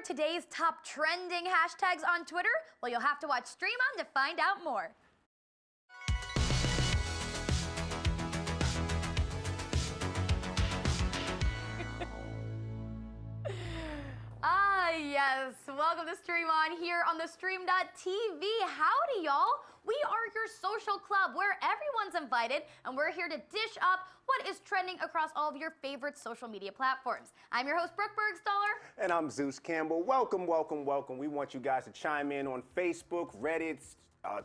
are today's top trending hashtags on Twitter? Well, you'll have to watch Stream On to find out more. Yes, welcome to Stream On here on the Stream.tv. Howdy, y'all. We are your social club where everyone's invited, and we're here to dish up what is trending across all of your favorite social media platforms. I'm your host, Brooke Bergstaller. And I'm Zeus Campbell. Welcome, welcome, welcome. We want you guys to chime in on Facebook, Reddit,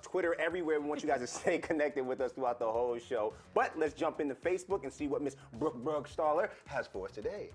Twitter, everywhere. We want you guys to stay connected with us throughout the whole show. But let's jump into Facebook and see what Miss Brooke Bergstaller has for us today.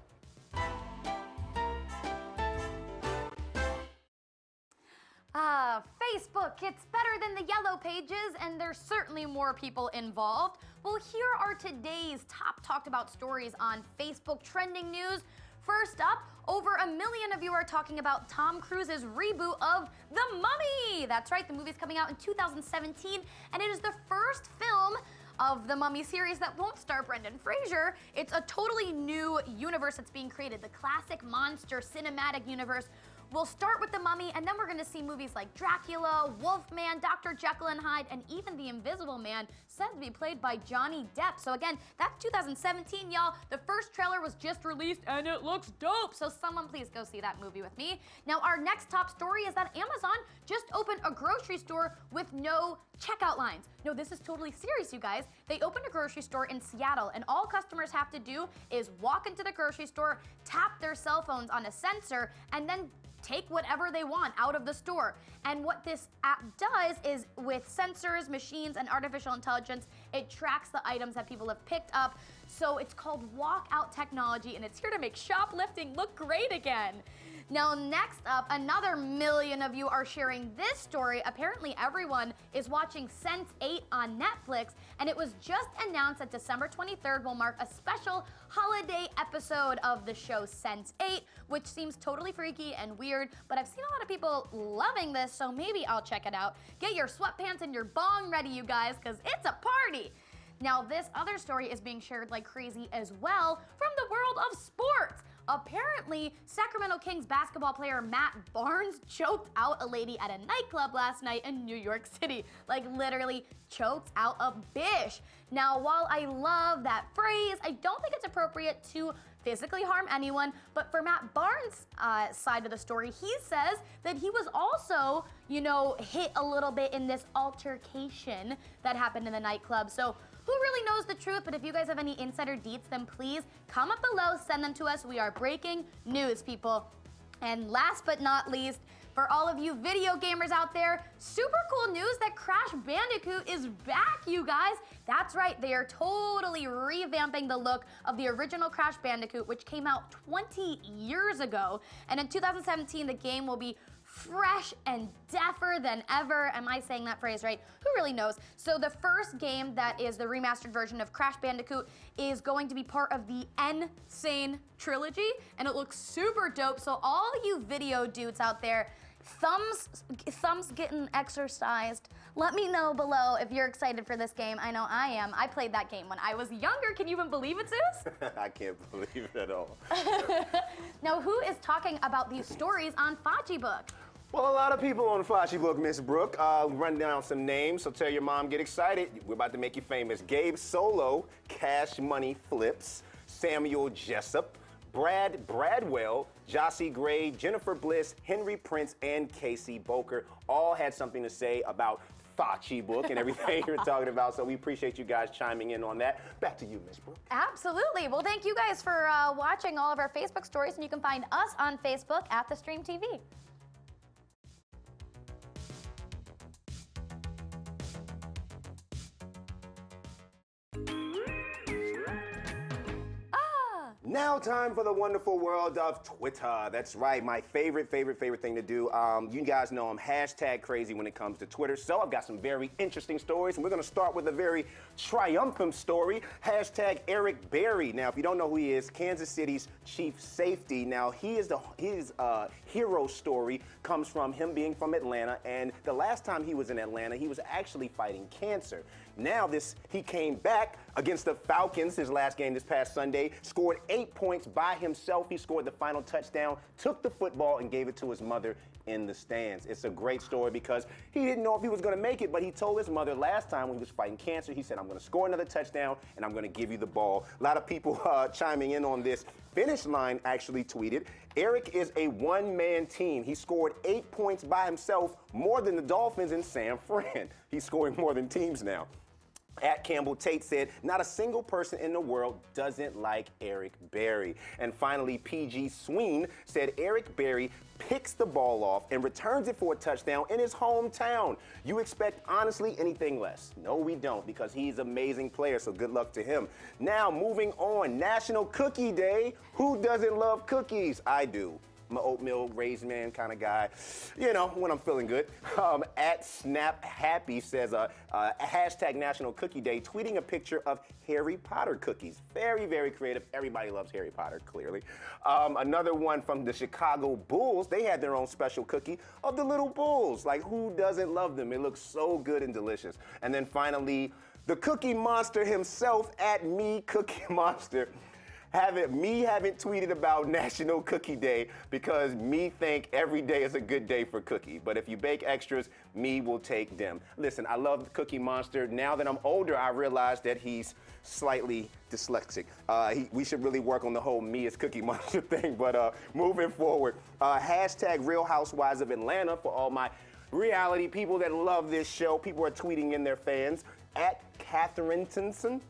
Facebook, it's better than the yellow pages, and there's certainly more people involved. Well, here are today's top talked about stories on Facebook trending news. First up, over 1 million of you are talking about Tom Cruise's reboot of The Mummy. That's right, the movie's coming out in 2017, and it is the first film of the Mummy series that won't star Brendan Fraser. It's a totally new universe that's being created, the classic monster cinematic universe. We'll start with The Mummy, and then we're gonna see movies like Dracula, Wolfman, Dr. Jekyll and Hyde, and even The Invisible Man, said to be played by Johnny Depp. So again, that's 2017, y'all. The first trailer was just released, and it looks dope. So someone please go see that movie with me. Now, our next top story is that Amazon just opened a grocery store with no checkout lines. No, this is totally serious, you guys. They opened a grocery store in Seattle, and all customers have to do is walk into the grocery store, tap their cell phones on a sensor, and then take whatever they want out of the store. And what this app does is, with sensors, machines, and artificial intelligence, it tracks the items that people have picked up. So it's called walkout technology, and it's here to make shoplifting look great again. Now, next up, another 1 million of you are sharing this story. Apparently, everyone is watching Sense8 on Netflix, and it was just announced that December 23rd will mark a special holiday episode of the show Sense8, which seems totally freaky and weird, but I've seen a lot of people loving this, so maybe I'll check it out. Get your sweatpants and your bong ready, you guys, because it's a party. Now, this other story is being shared like crazy as well from the world of sports. Apparently, Sacramento Kings basketball player Matt Barnes choked out a lady at a nightclub last night in New York City. Like, literally choked out a bish. Now, while I love that phrase, I don't think it's appropriate to physically harm anyone, but for Matt Barnes' side of the story, he says that he was also, hit a little bit in this altercation that happened in the nightclub. So who really knows the truth? But if you guys have any insider deets, then please comment below, send them to us. We are breaking news, people. And last but not least, for all of you video gamers out there, super cool news that Crash Bandicoot is back, you guys. That's right, they are totally revamping the look of the original Crash Bandicoot, which came out 20 years ago. And in 2017, the game will be fresh and deafer than ever. Am I saying that phrase right? Who really knows? So the first game that is the remastered version of Crash Bandicoot is going to be part of the Insane trilogy, and it looks super dope. So all you video dudes out there, thumbs getting exercised. Let me know below if you're excited for this game. I know I am. I played that game when I was younger. Can you even believe it, Zeus? I can't believe it at all. Now, who is talking about these stories on Book? Well, a lot of people on Book, Miss Brooke. Run down some names, so tell your mom, get excited. We're about to make you famous. Gabe Solo, Cash Money Flips, Samuel Jessup, Brad Bradwell, Jossie Gray, Jennifer Bliss, Henry Prince, and Casey Boker all had something to say about Book and everything you're talking about, so we appreciate you guys chiming in on that. Back to you, Miss Brooke. Absolutely. Well, thank you guys for watching all of our Facebook stories, and you can find us on Facebook at The Stream TV. Now time for the wonderful world of Twitter. That's right, my favorite thing to do. You guys know I'm hashtag crazy when it comes to Twitter, so I've got some very interesting stories, and we're gonna start with a very triumphant story. Hashtag Eric Berry. Now, if you don't know who he is, Kansas City's chief safety. Now, his hero story comes from him being from Atlanta, and the last time he was in Atlanta, he was actually fighting cancer. Now he came back against the Falcons, his last game this past Sunday, scored 8 points by himself. He scored the final touchdown, took the football, and gave it to his mother in the stands. It's a great story because he didn't know if he was going to make it, but he told his mother last time when he was fighting cancer, he said, I'm going to score another touchdown and I'm going to give you the ball. A lot of people chiming in on this. Finish Line actually tweeted, Eric is a one-man team. He scored 8 points by himself, more than the Dolphins and San Fran. He's scoring more than teams now. At Campbell Tate said, not a single person in the world doesn't like Eric Berry. And finally, PG Sween said Eric Berry picks the ball off and returns it for a touchdown in his hometown. You expect, honestly, anything less? No, we don't, because he's an amazing player, so good luck to him. Now, moving on, National Cookie Day. Who doesn't love cookies? I do. I'm an oatmeal raisin man kind of guy, you know, when I'm feeling good. At Snap Happy says, hashtag National Cookie Day, tweeting a picture of Harry Potter cookies. Very, very creative. Everybody loves Harry Potter, clearly. Another one from the Chicago Bulls. They had their own special cookie of the little bulls. Like, who doesn't love them? It looks so good and delicious. And then finally, the Cookie Monster himself, at Me Cookie Monster. Haven't tweeted about National Cookie Day because me think every day is a good day for cookie. But if you bake extras, me will take them. Listen, I love Cookie Monster. Now that I'm older, I realize that he's slightly dyslexic. We should really work on the whole me as Cookie Monster thing. But moving forward, hashtag Real Housewives of Atlanta for all my reality people that love this show. People are tweeting in their fans. At Catherine Tinson.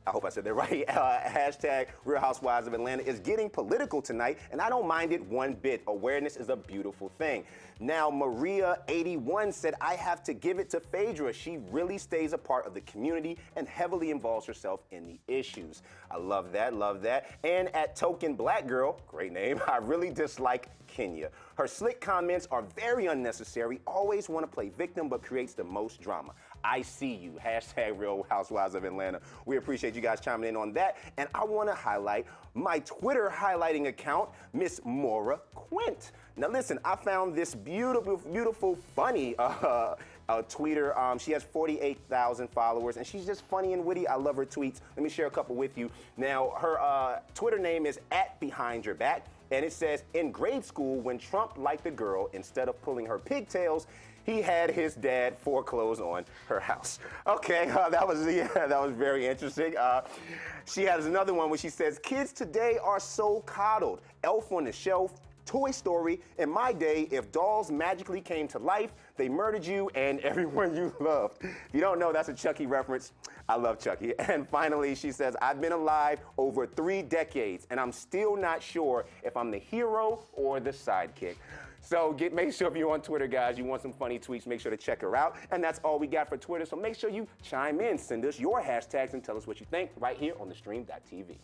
I hope I said that right. Hashtag Real Housewives of Atlanta is getting political tonight, and I don't mind it one bit. Awareness is a beautiful thing. Now, Maria81 said, I have to give it to Phaedra. She really stays a part of the community and heavily involves herself in the issues. I love that, love that. And at Token Black Girl, great name, I really dislike Kenya. Her slick comments are very unnecessary, always want to play victim, but creates the most drama. I see you. Hashtag Real Housewives of Atlanta. We appreciate you guys chiming in on that. And I want to highlight my Twitter highlighting account, Miss Maura Quint. Now listen, I found this beautiful, funny tweeter. She has 48,000 followers, and she's just funny and witty. I love her tweets. Let me share a couple with you. Now, her Twitter name is @BehindYourBack, and it says, in grade school, when Trump liked a girl, instead of pulling her pigtails, he had his dad foreclose on her house. Okay, that was very interesting. She has another one where she says, kids today are so coddled. Elf on the Shelf, Toy Story. In my day, if dolls magically came to life, they murdered you and everyone you loved. If you don't know, that's a Chucky reference. I love Chucky. And finally, she says, I've been alive over 3 decades, and I'm still not sure if I'm the hero or the sidekick. So make sure if you're on Twitter, guys, you want some funny tweets, make sure to check her out. And that's all we got for Twitter. So make sure you chime in, send us your hashtags, and tell us what you think right here on thestream.tv.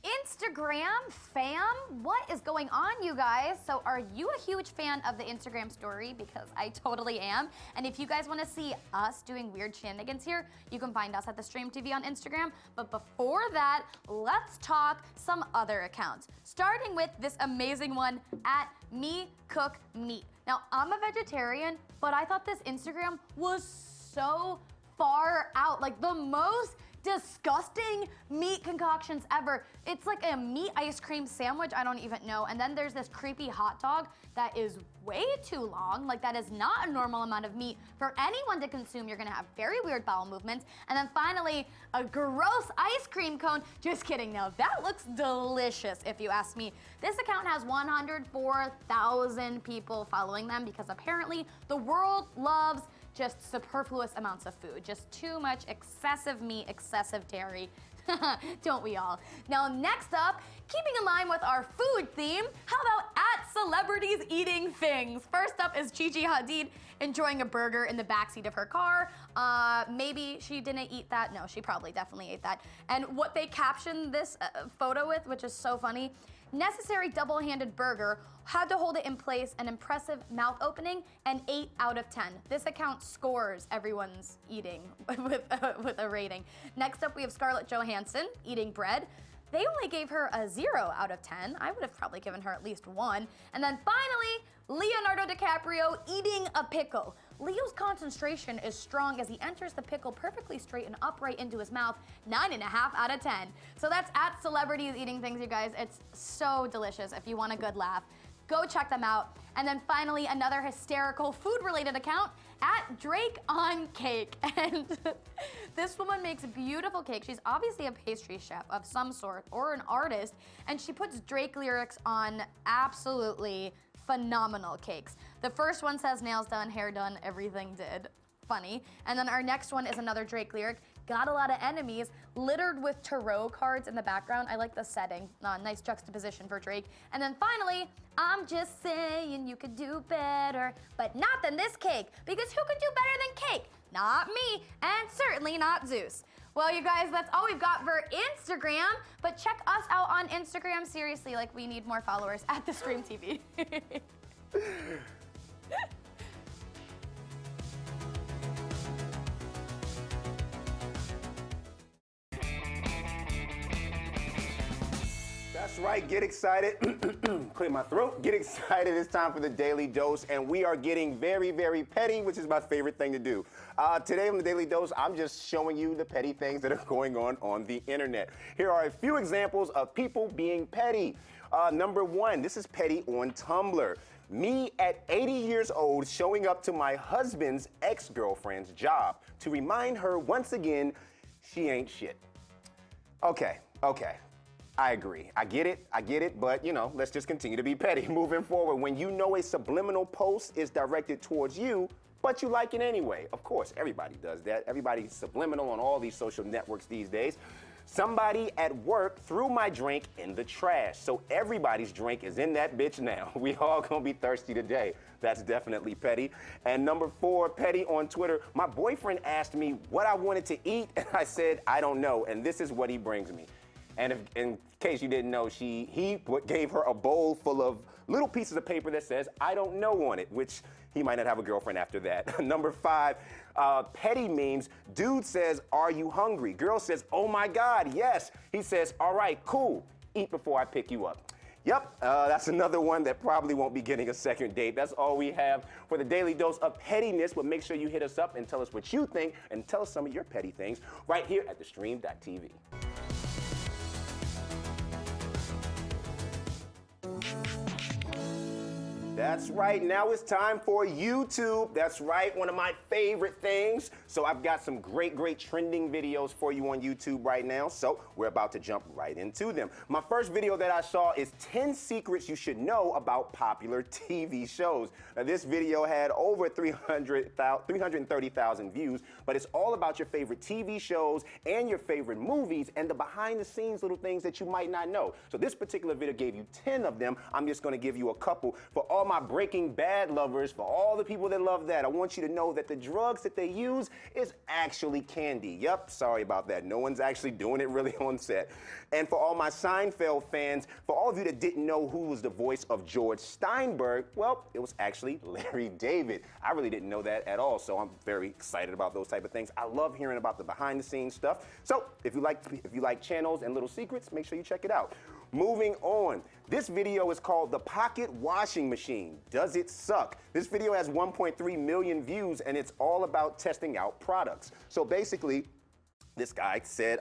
Instagram fam, what is going on, you guys? So are you a huge fan of the Instagram story? Because I totally am. And if you guys want to see us doing weird shenanigans here, you can find us at the Stream TV on Instagram. But before that, let's talk some other accounts. Starting with this amazing one at Me Cook Meat. Now, I'm a vegetarian, but I thought this Instagram was so far out, like the most disgusting meat concoctions ever. It's like a meat ice cream sandwich, I don't even know. And then there's this creepy hot dog that is way too long. Like, that is not a normal amount of meat for anyone to consume. You're gonna have very weird bowel movements. And then finally, a gross ice cream cone. Just kidding, now that looks delicious if you ask me. This account has 104,000 people following them because apparently the world loves just superfluous amounts of food, just too much excessive meat, excessive dairy. Don't we all? Now, next up, keeping in line with our food theme, how about at celebrities eating things? First up is Gigi Hadid enjoying a burger in the backseat of her car. Maybe she didn't eat that. No, she probably definitely ate that. And what they captioned this photo with, which is so funny, necessary double-handed burger, had to hold it in place, an impressive mouth opening, and 8 out of 10. This account scores everyone's eating with a rating. Next up, we have Scarlett Johansson eating bread. They only gave her a 0 out of 10. I would have probably given her at least 1. And then finally, Leonardo DiCaprio eating a pickle. Leo's concentration is strong as he enters the pickle perfectly straight and upright into his mouth, 9.5 out of 10. So that's at Celebrities Eating Things, you guys. It's so delicious if you want a good laugh. Go check them out. And then finally, another hysterical food-related account at Drake on Cake. And this woman makes beautiful cake. She's obviously a pastry chef of some sort or an artist, and she puts Drake lyrics on absolutely phenomenal cakes. The first one says nails done, hair done, everything did. Funny. And then our next one is another Drake lyric. Got a lot of enemies, littered with tarot cards in the background. I like the setting. Nice juxtaposition for Drake. And then finally, I'm just saying you could do better, but not than this cake, because who could do better than cake? Not me, and certainly not Zeus. Well, you guys, that's all we've got for Instagram, but check us out on Instagram. Seriously, like, we need more followers at The Stream TV. That's right, get excited. Clear my throat. Get excited, it's time for the Daily Dose, and we are getting very, very petty, which is my favorite thing to do. Today on the Daily Dose, I'm just showing you the petty things that are going on the internet. Here are a few examples of people being petty. Number 1, this is petty on Tumblr. Me at 80 years old showing up to my husband's ex-girlfriend's job to remind her once again she ain't shit. Okay. I agree. I get it, but you know, let's just continue to be petty. Moving forward, when you know a subliminal post is directed towards you, but you like it anyway. Of course, everybody does that. Everybody's subliminal on all these social networks these days. Somebody at work threw my drink in the trash, so everybody's drink is in that bitch now. We all gonna be thirsty today. That's definitely petty. And number 4, petty on Twitter. My boyfriend asked me what I wanted to eat, and I said, I don't know, and this is what he brings me. And if, in case you didn't know, he gave her a bowl full of little pieces of paper that says, I don't know on it, which he might not have a girlfriend after that. Number 5, petty memes. Dude says, are you hungry? Girl says, oh my God, yes. He says, all right, cool. Eat before I pick you up. Yep, that's another one that probably won't be getting a second date. That's all we have for the Daily Dose of Pettiness, but make sure you hit us up and tell us what you think and tell us some of your petty things right here at thestream.tv. That's right, now it's time for YouTube. That's right, one of my favorite things. So I've got some great trending videos for you on YouTube right now. So we're about to jump right into them. My first video that I saw is 10 secrets you should know about popular TV shows. Now this video had over 330,000 views, but it's all about your favorite TV shows and your favorite movies and the behind the scenes little things that you might not know. So this particular video gave you 10 of them. I'm just gonna give you a couple. For all my Breaking Bad lovers, for all the people that love that, I want you to know that the drugs that they use is actually candy. Yep, sorry about that. No one's actually doing it really on set. And for all my Seinfeld fans, for all of you that didn't know who was the voice of George Steinberg, well, it was actually Larry David. I really didn't know that at all, so I'm very excited about those type of things. I love hearing about the behind the scenes stuff. So if you like channels and little secrets, make sure you check it out. Moving on, this video is called The Pocket Washing Machine. Does it suck? This video has 1.3 million views and it's all about testing out products. So basically, this guy said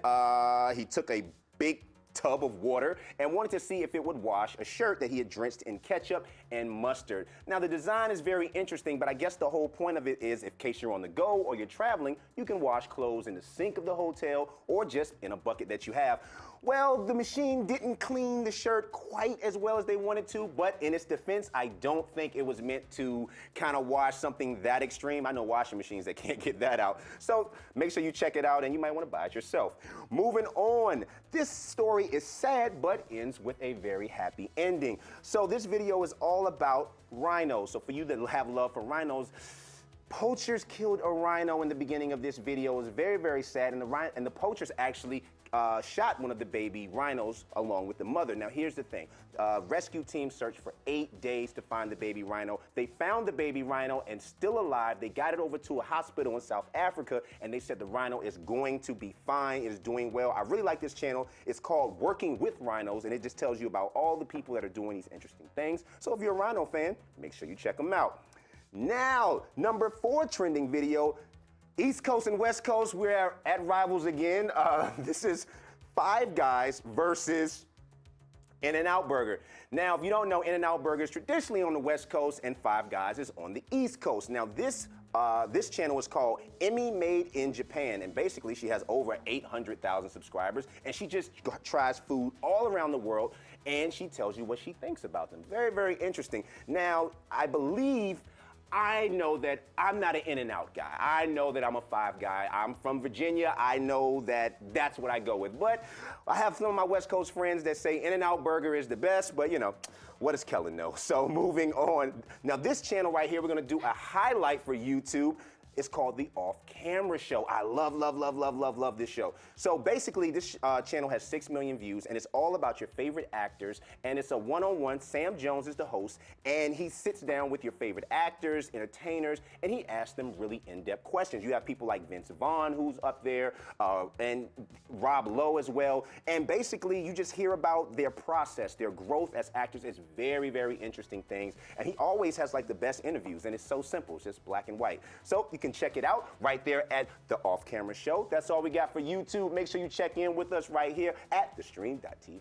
he took a big tub of water and wanted to see if it would wash a shirt that he had drenched in ketchup and mustard. Now the design is very interesting, but I guess the whole point of it is in case you're on the go or you're traveling, you can wash clothes in the sink of the hotel or just in a bucket that you have. Well, the machine didn't clean the shirt quite as well as they wanted to, but in its defense, I don't think it was meant to kind of wash something that extreme. I know washing machines that can't get that out. So make sure you check it out and you might want to buy it yourself. Moving on, this story is sad but ends with a very happy ending. So this video is all about rhinos. So for you that have love for rhinos, poachers killed a rhino in the beginning of this video. It was very sad, and the poachers actually shot one of the baby rhinos along with the mother. Now, here's the thing. Rescue team searched for 8 days to find the baby rhino. They found the baby rhino and still alive. They got it over to a hospital in South Africa, and they said the rhino is going to be fine. It is doing well. I really like this channel. It's called Working with Rhinos, and it just tells you about all the people that are doing these interesting things. So if you're a rhino fan, make sure you check them out. Now, number 4 trending video, East Coast and West Coast, we're at rivals again. This is Five Guys versus In-N-Out Burger. Now, if you don't know, In-N-Out Burger is traditionally on the West Coast and Five Guys is on the East Coast. Now, this channel is called Emmy Made in Japan, and basically she has over 800,000 subscribers, and she just tries food all around the world, and she tells you what she thinks about them. Very, very interesting. Now, I know that I'm not an In-N-Out guy. I know that I'm a Five guy. I'm from Virginia. I know that that's what I go with. But I have some of my West Coast friends that say In-N-Out Burger is the best, but you know, what does Kellen know? So moving on. Now this channel right here, we're gonna do a highlight for YouTube. It's called The Off-Camera Show. I love, love, love, love, love, love this show. So basically, this channel has 6 million views, and it's all about your favorite actors, and it's a one-on-one. Sam Jones is the host, and he sits down with your favorite actors, entertainers, and he asks them really in-depth questions. You have people like Vince Vaughn, who's up there, and Rob Lowe as well, and basically, you just hear about their process, their growth as actors. It's very, very interesting things, and he always has like the best interviews, and it's so simple. It's just black and white. So you can check it out right there at The Off-Camera Show. That's all we got for YouTube. Make sure you check in with us right here at thestream.tv.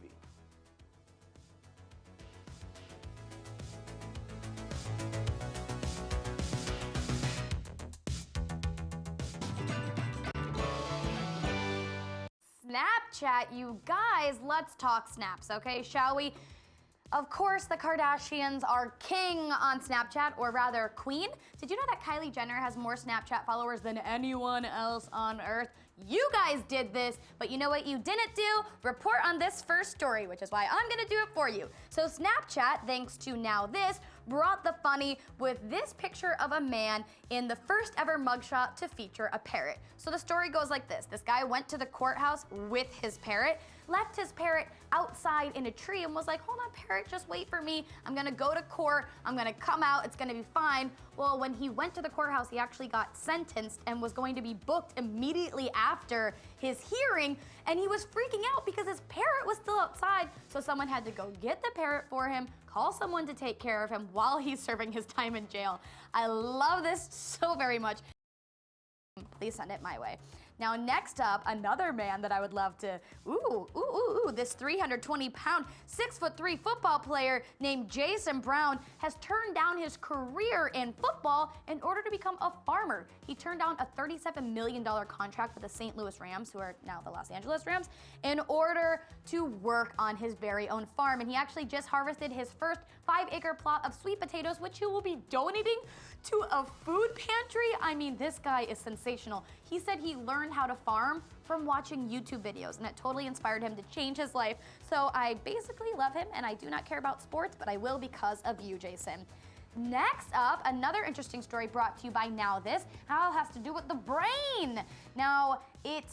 Snapchat, you guys, let's talk snaps, okay, shall we? Of course, the Kardashians are king on Snapchat, or rather queen. Did you know that Kylie Jenner has more Snapchat followers than anyone else on Earth? You guys did this, but you know what you didn't do? Report on this first story, which is why I'm gonna do it for you. So Snapchat, thanks to Now This, brought the funny with this picture of a man in the first ever mugshot to feature a parrot. So the story goes like this. This guy went to the courthouse with his parrot, left his parrot outside in a tree and was like, hold on, parrot, just wait for me. I'm gonna go to court, I'm gonna come out, it's gonna be fine. Well, when he went to the courthouse, he actually got sentenced and was going to be booked immediately after his hearing, and he was freaking out because his parrot was still outside, so someone had to go get the parrot for him, call someone to take care of him while he's serving his time in jail. I love this so very much. Please send it my way. Now, next up, another man that I would love to, this 320-pound, 6'3" football player named Jason Brown has turned down his career in football in order to become a farmer. He turned down a $37 million contract with the St. Louis Rams, who are now the Los Angeles Rams, in order to work on his very own farm. And he actually just harvested his first 5-acre plot of sweet potatoes, which he will be donating to a food pantry. I mean, this guy is sensational. He said he learned how to farm from watching YouTube videos, and it totally inspired him to change his life. So I basically love him, and I do not care about sports, but I will because of you, Jason. Next up, another interesting story brought to you by Now This. How it has to do with the brain. Now, it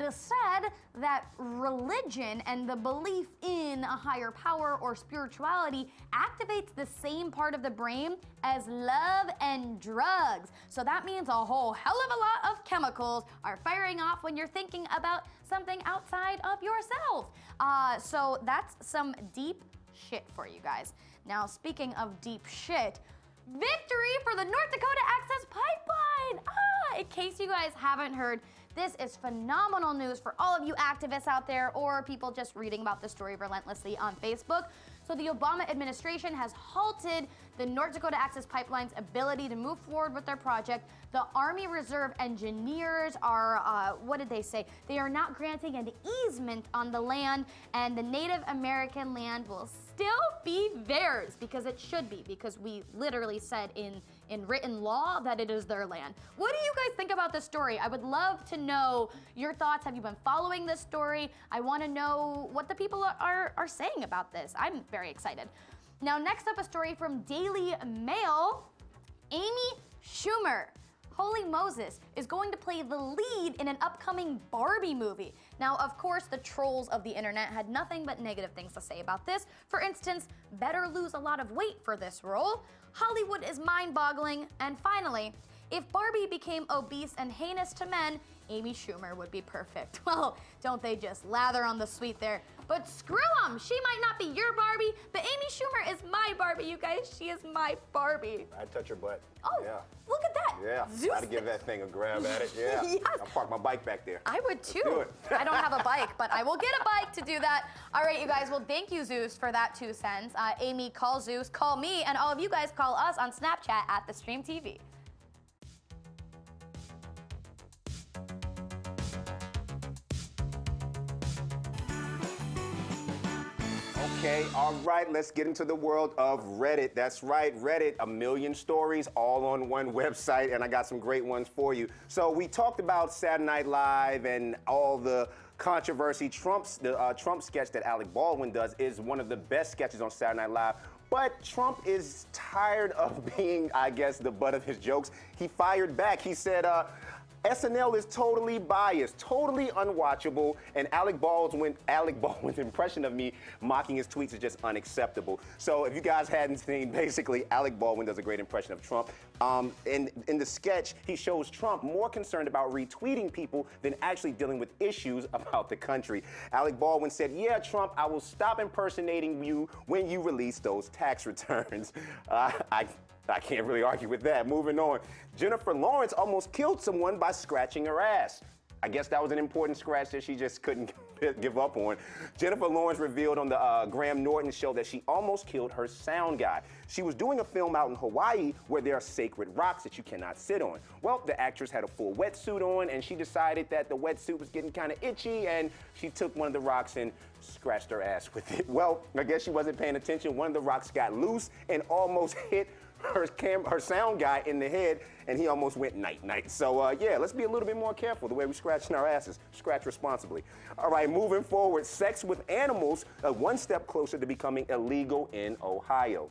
is said that religion and the belief in a higher power or spirituality activates the same part of the brain as love and drugs. So that means a whole hell of a lot of chemicals are firing off when you're thinking about something outside of yourself. So that's some deep shit for you guys. Now, speaking of deep shit, victory for the North Dakota Access Pipeline! In case you guys haven't heard, this is phenomenal news for all of you activists out there or people just reading about the story relentlessly on Facebook. So the Obama administration has halted the North Dakota Access Pipeline's ability to move forward with their project. The Army Reserve engineers are, what did they say? They are not granting an easement on the land, and the Native American land will still be theirs, because it should be, because we literally said in written law that it is their land. What do you guys think about this story? I would love to know your thoughts. Have you been following this story? I want to know what the people are saying about this. I'm very excited. Now, next up, a story from Daily Mail. Amy Schumer. Holy Moses is going to play the lead in an upcoming Barbie movie. Now, of course, the trolls of the internet had nothing but negative things to say about this. For instance, better lose a lot of weight for this role. Hollywood is mind-boggling. And finally, if Barbie became obese and heinous to men, Amy Schumer would be perfect. Well, don't they just lather on the sweet there? But screw them! She might not be your Barbie, but Amy Schumer is my Barbie, you guys. She is my Barbie. I'd touch her butt. Oh, yeah. Look at that. Yeah, Zeus. I'd give that thing a grab at it, yeah. Yes. I'll park my bike back there. I would too. do it. I don't have a bike, but I will get a bike to do that. All right, you guys, well, thank you, Zeus, for that 2 cents. Amy, call Zeus, call me, and all of you guys call us on Snapchat at The Stream TV. Okay, all right, let's get into the world of Reddit. That's right, Reddit, a million stories all on one website, and I got some great ones for you. So we talked about Saturday Night Live and all the controversy. The Trump sketch that Alec Baldwin does is one of the best sketches on Saturday Night Live. But Trump is tired of being, I guess, the butt of his jokes. He fired back. He said, SNL is totally biased, totally unwatchable, and Alec Baldwin's impression of me mocking his tweets is just unacceptable. So if you guys hadn't seen, basically, Alec Baldwin does a great impression of Trump. In the sketch, he shows Trump more concerned about retweeting people than actually dealing with issues about the country. Alec Baldwin said, yeah, Trump, I will stop impersonating you when you release those tax returns. I can't really argue with that. Moving on. Jennifer Lawrence almost killed someone by scratching her ass. I guess that was an important scratch that she just couldn't give up on. Jennifer Lawrence revealed on the Graham Norton show that she almost killed her sound guy. She was doing a film out in Hawaii where there are sacred rocks that you cannot sit on. Well, the actress had a full wetsuit on, and she decided that the wetsuit was getting kind of itchy, and she took one of the rocks and scratched her ass with it. Well, I guess she wasn't paying attention. One of the rocks got loose and almost hit her sound guy in the head, and he almost went night-night. So yeah, let's be a little bit more careful the way we're scratching our asses. Scratch responsibly. All right, moving forward, sex with animals, one step closer to becoming illegal in Ohio.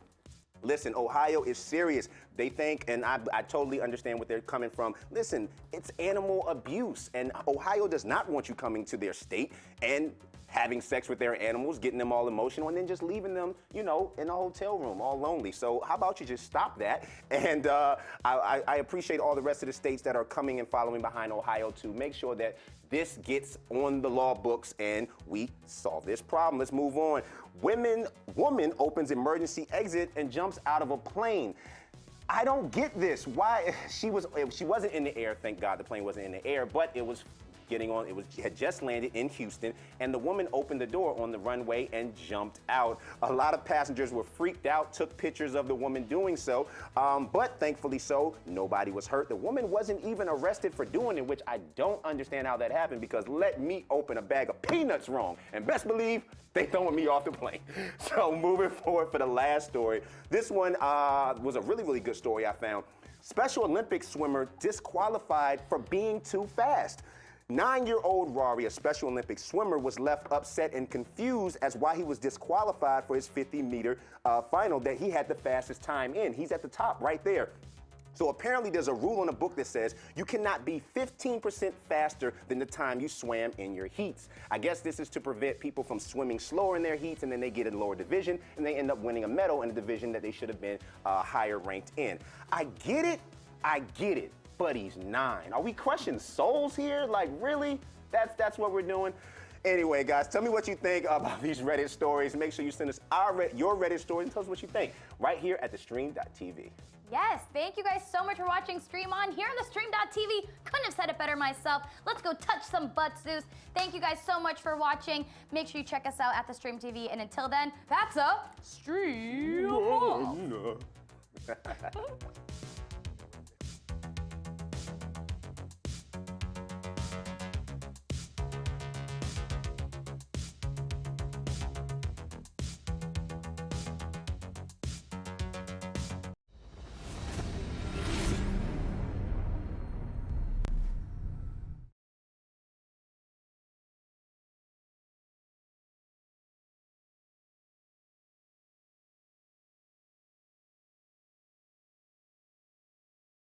Listen, Ohio is serious. They think, and I totally understand where they're coming from. Listen, it's animal abuse, and Ohio does not want you coming to their state and having sex with their animals, getting them all emotional, and then just leaving them, you know, in a hotel room all lonely. So how about you just stop that? And I appreciate all the rest of the states that are coming and following behind Ohio to make sure that this gets on the law books and we solve this problem. Let's move on. Woman opens emergency exit and jumps out of a plane. I don't get this. Why? She wasn't in the air. Thank God the plane wasn't in the air, but it was had just landed in Houston, and the woman opened the door on the runway and jumped out. A lot of passengers were freaked out, took pictures of the woman doing so, but thankfully so, nobody was hurt. The woman wasn't even arrested for doing it, which I don't understand how that happened, because let me open a bag of peanuts wrong, and best believe they throwing me off the plane. So moving forward for the last story, this one was a really, really good story I found. Special Olympics swimmer disqualified for being too fast. 9-year-old Rory, a Special Olympics swimmer, was left upset and confused as why he was disqualified for his 50-meter final that he had the fastest time in. He's at the top right there. So apparently there's a rule in a book that says you cannot be 15% faster than the time you swam in your heats. I guess this is to prevent people from swimming slower in their heats, and then they get in lower division and they end up winning a medal in a division that they should have been higher ranked in. I get it. But he's 9. Are we crushing souls here? Like, really? That's what we're doing? Anyway, guys, tell me what you think about these Reddit stories. Make sure you send us your Reddit stories and tell us what you think right here at thestream.tv. Yes, thank you guys so much for watching Stream On here on the Stream.tv. Couldn't have said it better myself. Let's go touch some butts, Zeus. Thank you guys so much for watching. Make sure you check us out at the Stream TV. And until then, that's a Stream On.